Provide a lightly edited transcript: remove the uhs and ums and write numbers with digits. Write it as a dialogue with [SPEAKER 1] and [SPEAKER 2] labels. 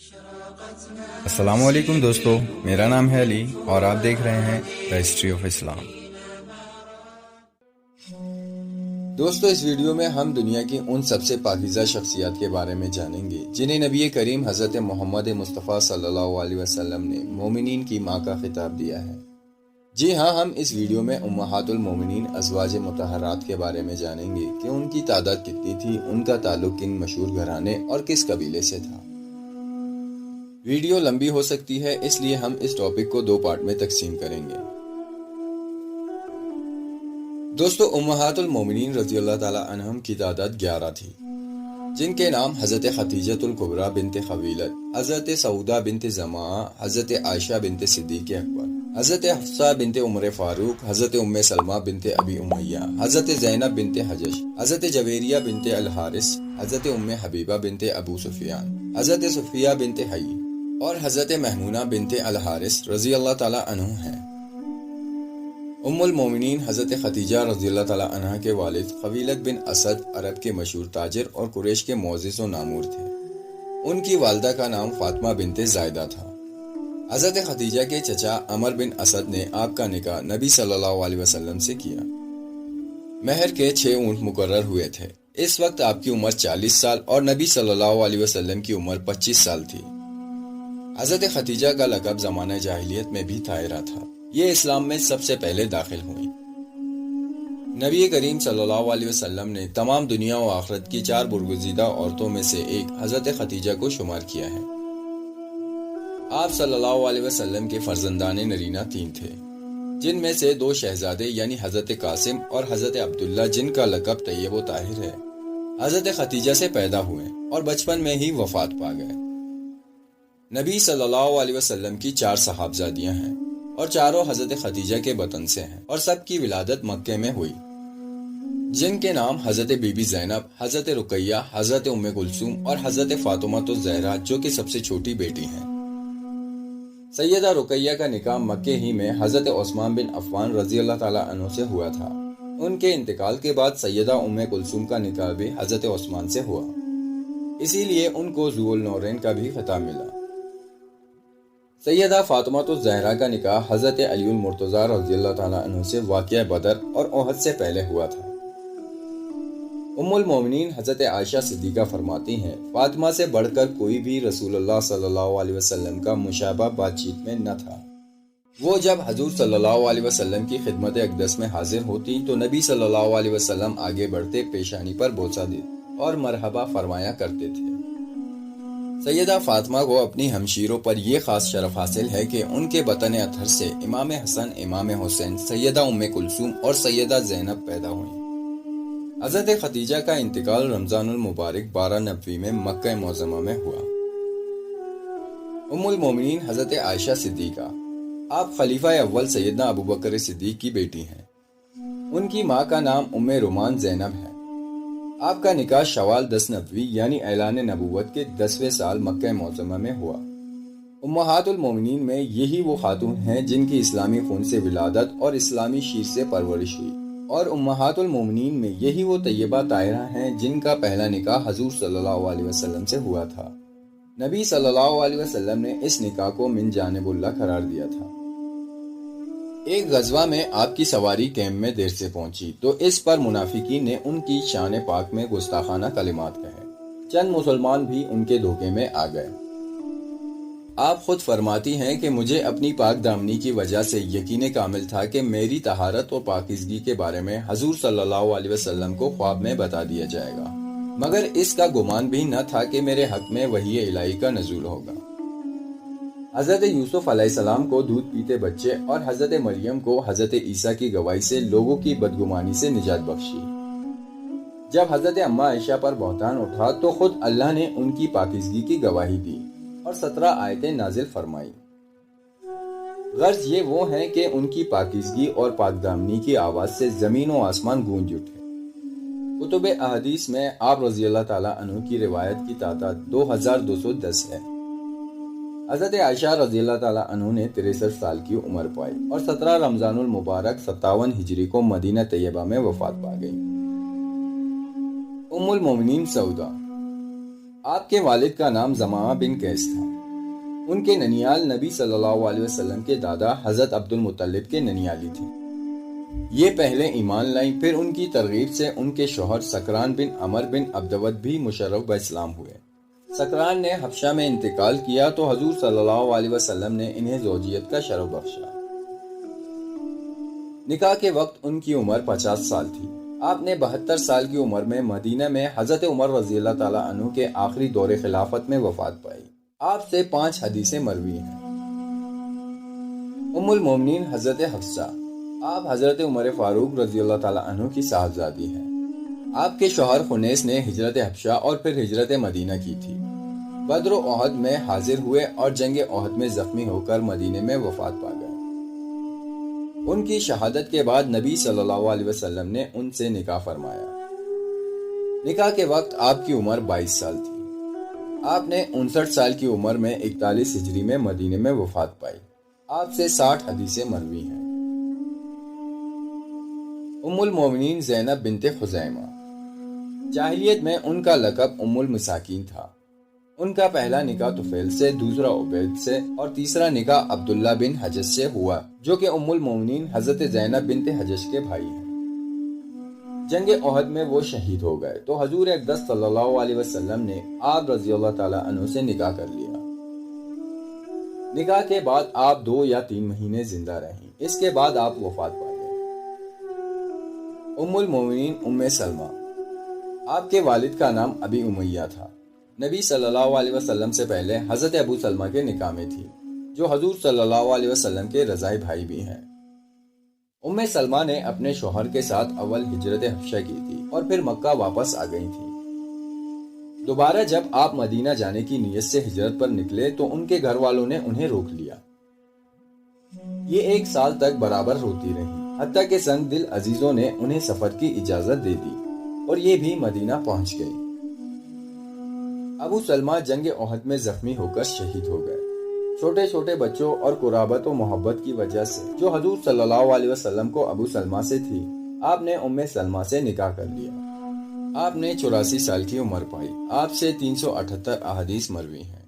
[SPEAKER 1] السلام علیکم دوستو، میرا نام ہے علی اور آپ دیکھ رہے ہیں دا ہسٹری آف اسلام۔ دوستو، اس ویڈیو میں ہم دنیا کی ان سب سے پاکیزہ شخصیات کے بارے میں جانیں گے جنہیں نبی کریم حضرت محمد مصطفیٰ صلی اللہ علیہ وسلم نے مومنین کی ماں کا خطاب دیا ہے۔ جی ہاں، ہم اس ویڈیو میں امہات المومنین ازواج مطہرات کے بارے میں جانیں گے کہ ان کی تعداد کتنی تھی، ان کا تعلق کن مشہور گھرانے اور کس قبیلے سے تھا۔ ویڈیو لمبی ہو سکتی ہے، اس لیے ہم اس ٹاپک کو 2 پارٹ میں تقسیم کریں گے۔ دوستو، امہات المومنین رضی اللہ تعالی عنہم کی تعداد 11 تھی، جن کے نام حضرت خدیجہ الکبریٰ بنت خویلد، حضرت سعودہ بنت زمعہ، حضرت عائشہ بنت صدیق اکبر، حضرت حفصہ بنت عمر فاروق، حضرت ام سلمہ بنت ابی امیہ، حضرت زینب بنت حجش، حضرت جویریہ بنت الحارث، حضرت ام حبیبہ بنت ابو سفیان، حضرت صفیہ بنت حیی اور حضرت محمونہ بنت الحارث رضی اللہ تعالی عنہ ہیں۔ ام المومنین حضرت خدیجہ رضی اللہ تعالی عنہ کے والد خویلد بن اسد عرب کے مشہور تاجر اور قریش کے معزز و نامور تھے۔ ان کی والدہ کا نام فاطمہ بنت زائدہ تھا۔ حضرت خدیجہ کے چچا عمر بن اسد نے آپ کا نکاح نبی صلی اللہ علیہ وسلم سے کیا۔ مہر کے 6 اونٹ مقرر ہوئے تھے۔ اس وقت آپ کی عمر 40 سال اور نبی صلی اللہ علیہ وسلم کی عمر 25 سال تھی۔ حضرت خدیجہ کا لقب زمانہ جاہلیت میں بھی طاہرہ تھا۔ یہ اسلام میں سب سے پہلے داخل ہوئیں۔ نبی کریم صلی اللہ علیہ وسلم نے تمام دنیا و آخرت کی 4 برگزیدہ عورتوں میں سے ایک حضرت خدیجہ کو شمار کیا ہے۔ آپ صلی اللہ علیہ وسلم کے فرزندان نرینہ 3 تھے، جن میں سے 2 شہزادے یعنی حضرت قاسم اور حضرت عبداللہ، جن کا لقب طیب و طاہر ہے، حضرت خدیجہ سے پیدا ہوئے اور بچپن میں ہی وفات پا گئے۔ نبی صلی اللہ علیہ وسلم کی 4 صاحبزادیاں ہیں اور چاروں حضرت خدیجہ کے بطن سے ہیں اور سب کی ولادت مکہ میں ہوئی، جن کے نام حضرت بی بی زینب، حضرت رقیہ، حضرت ام کلثوم اور حضرت فاطمہ الزہرا، جو کہ سب سے چھوٹی بیٹی ہیں۔ سیدہ رقیہ کا نکاح مکہ ہی میں حضرت عثمان بن عفان رضی اللہ تعالیٰ عنہ سے ہوا تھا۔ ان کے انتقال کے بعد سیدہ ام کلثوم کا نکاح بھی حضرت عثمان سے ہوا، اسی لیے ان کو ذو النورین کا بھی خطاب ملا۔ سیدہ فاطمہ الزہرا کا نکاح حضرت علی المرتضیٰ رضی اللہ تعالیٰ عنہ سے واقعہ بدر اور احد سے پہلے ہوا تھا۔ ام المومنین حضرت عائشہ صدیقہ فرماتی ہیں، فاطمہ سے بڑھ کر کوئی بھی رسول اللہ صلی اللہ علیہ وسلم کا مشابہ بات چیت میں نہ تھا۔ وہ جب حضور صلی اللہ علیہ وسلم کی خدمت اقدس میں حاضر ہوتی تو نبی صلی اللہ علیہ وسلم آگے بڑھتے پیشانی پر بوسہ دیتے اور مرحبا فرمایا کرتے تھے۔ سیدہ فاطمہ کو اپنی ہمشیروں پر یہ خاص شرف حاصل ہے کہ ان کے بطن اطہر سے امام حسن، امام حسین، سیدہ ام کلثوم اور سیدہ زینب پیدا ہوئیں۔ حضرت خدیجہ کا انتقال رمضان المبارک 12 نبوی میں مکہ معظمہ میں ہوا۔ ام المومنین حضرت عائشہ صدیقہ، آپ خلیفہ اول سیدنا ابوبکر صدیق کی بیٹی ہیں۔ ان کی ماں کا نام ام رومان زینب ہے۔ آپ کا نکاح شوال 10 نبوی یعنی اعلان نبوت کے 10ویں سال مکہ معظمہ میں ہوا۔ امہات المومنین میں یہی وہ خاتون ہیں جن کی اسلامی خون سے ولادت اور اسلامی شیر سے پرورش ہوئی، اور امہات المومنین میں یہی وہ طیبہ طاہرہ ہیں جن کا پہلا نکاح حضور صلی اللہ علیہ وسلم سے ہوا تھا۔ نبی صلی اللہ علیہ وسلم نے اس نکاح کو من جانب اللہ قرار دیا تھا۔ ایک غزوہ میں آپ کی سواری کیمپ میں دیر سے پہنچی تو اس پر منافقین نے ان کی شان پاک میں گستاخانہ کلمات کہے۔ چند مسلمان بھی ان کے دھوکے میں آ گئے۔ آپ خود فرماتی ہیں کہ مجھے اپنی پاک دامنی کی وجہ سے یقین کامل تھا کہ میری طہارت اور پاکیزگی کے بارے میں حضور صلی اللہ علیہ وسلم کو خواب میں بتا دیا جائے گا، مگر اس کا گمان بھی نہ تھا کہ میرے حق میں وحی الہی کا نزول ہوگا۔ حضرت یوسف علیہ السلام کو دودھ پیتے بچے اور حضرت مریم کو حضرت عیسیٰ کی گواہی سے لوگوں کی بدگمانی سے نجات بخشی۔ جب حضرت اماں عائشہ پر بہتان اٹھا تو خود اللہ نے ان کی پاکیزگی کی گواہی دی اور 17 آیتیں نازل فرمائی۔ غرض یہ وہ ہیں کہ ان کی پاکیزگی اور پاک دامنی کی آواز سے زمین و آسمان گونج اٹھے۔ کتب احادیث میں آپ رضی اللہ تعالیٰ عنہ کی روایت کی تعداد 2210 ہے۔ حضرت عائشہ رضی اللہ تعالیٰ عنہ نے 63 سال کی عمر پائی اور 17 رمضان المبارک 57 ہجری کو مدینہ طیبہ میں وفات پا گئی۔ ام المومنین سعودہ، آپ کے والد کا نام زمعہ بن قیس تھا۔ ان کے ننیال نبی صلی اللہ علیہ وسلم کے دادا حضرت عبد المطلب کے ننیالی تھی۔ یہ پہلے ایمان لائیں، پھر ان کی ترغیب سے ان کے شوہر سکران بن عمر بن عبدود بھی مشرف باسلام ہوئے۔ سکران نے حبشہ میں انتقال کیا تو حضور صلی اللہ علیہ وسلم نے انہیں زوجیت کا شرف بخشا۔ نکاح کے وقت ان کی عمر 50 سال تھی۔ آپ نے 72 سال کی عمر میں مدینہ میں حضرت عمر رضی اللہ تعالیٰ عنہ کے آخری دور خلافت میں وفات پائی۔ آپ سے 5 حدیثیں مروی ہیں۔ ام المومنین حضرت حفصہ، آپ حضرت عمر فاروق رضی اللہ تعالیٰ عنہ کی صاحبزادی ہیں۔ آپ کے شوہر خنیس نے ہجرت حبشہ اور پھر ہجرت مدینہ کی تھی۔ بدر و احد میں حاضر ہوئے اور جنگ احد میں زخمی ہو کر مدینے میں وفات پا گئے۔ ان کی شہادت کے بعد نبی صلی اللہ علیہ وسلم نے ان سے نکاح فرمایا۔ نکاح کے وقت آپ کی عمر 22 سال تھی۔ آپ نے 59 سال کی عمر میں 41 ہجری میں مدینے میں وفات پائی۔ آپ سے 60 حدیثیں مروی ہیں۔ ام المومنین زینب بنت خزیمہ، جاہلیت میں ان کا لقب ام المساکین تھا۔ ان کا پہلا نکاح طفیل سے، دوسرا عبید سے اور تیسرا نکاح عبداللہ بن حجش سے ہوا، جو کہ ام المومنین حضرت زینب بنت حجش کے بھائی ہیں۔ جنگ احد میں وہ شہید ہو گئے تو حضور اقدس صلی اللہ علیہ وسلم نے آپ رضی اللہ تعالیٰ عنہ سے نکاح کر لیا۔ نکاح کے بعد آپ 2 یا 3 مہینے زندہ رہیں، اس کے بعد آپ وفات پا گئے۔ ام المومنین ام سلمہ، آپ کے والد کا نام ابی امیہ تھا۔ نبی صلی اللہ علیہ وسلم سے پہلے حضرت ابو سلمہ کے نکاح میں تھی، جو حضور صلی اللہ علیہ وسلم کے رضاعی بھائی بھی ہیں۔ ام سلمہ نے اپنے شوہر کے ساتھ اول ہجرت حبشہ کی تھی اور پھر مکہ واپس آ گئی تھی۔ دوبارہ جب آپ مدینہ جانے کی نیت سے ہجرت پر نکلے تو ان کے گھر والوں نے انہیں روک لیا۔ یہ 1 سال تک برابر روتی رہی، حتیٰ کہ سنگ دل عزیزوں نے انہیں سفر کی اجازت دے دی اور یہ بھی مدینہ پہنچ گئی۔ ابو سلمہ جنگ احد میں زخمی ہو کر شہید ہو گئے۔ چھوٹے چھوٹے بچوں اور قرابت و محبت کی وجہ سے جو حضور صلی اللہ علیہ وسلم کو ابو سلمہ سے تھی، آپ نے ام سلمہ سے نکاح کر لیا۔ آپ نے 84 سال کی عمر پائی۔ آپ سے 378 احادیث مروی ہیں۔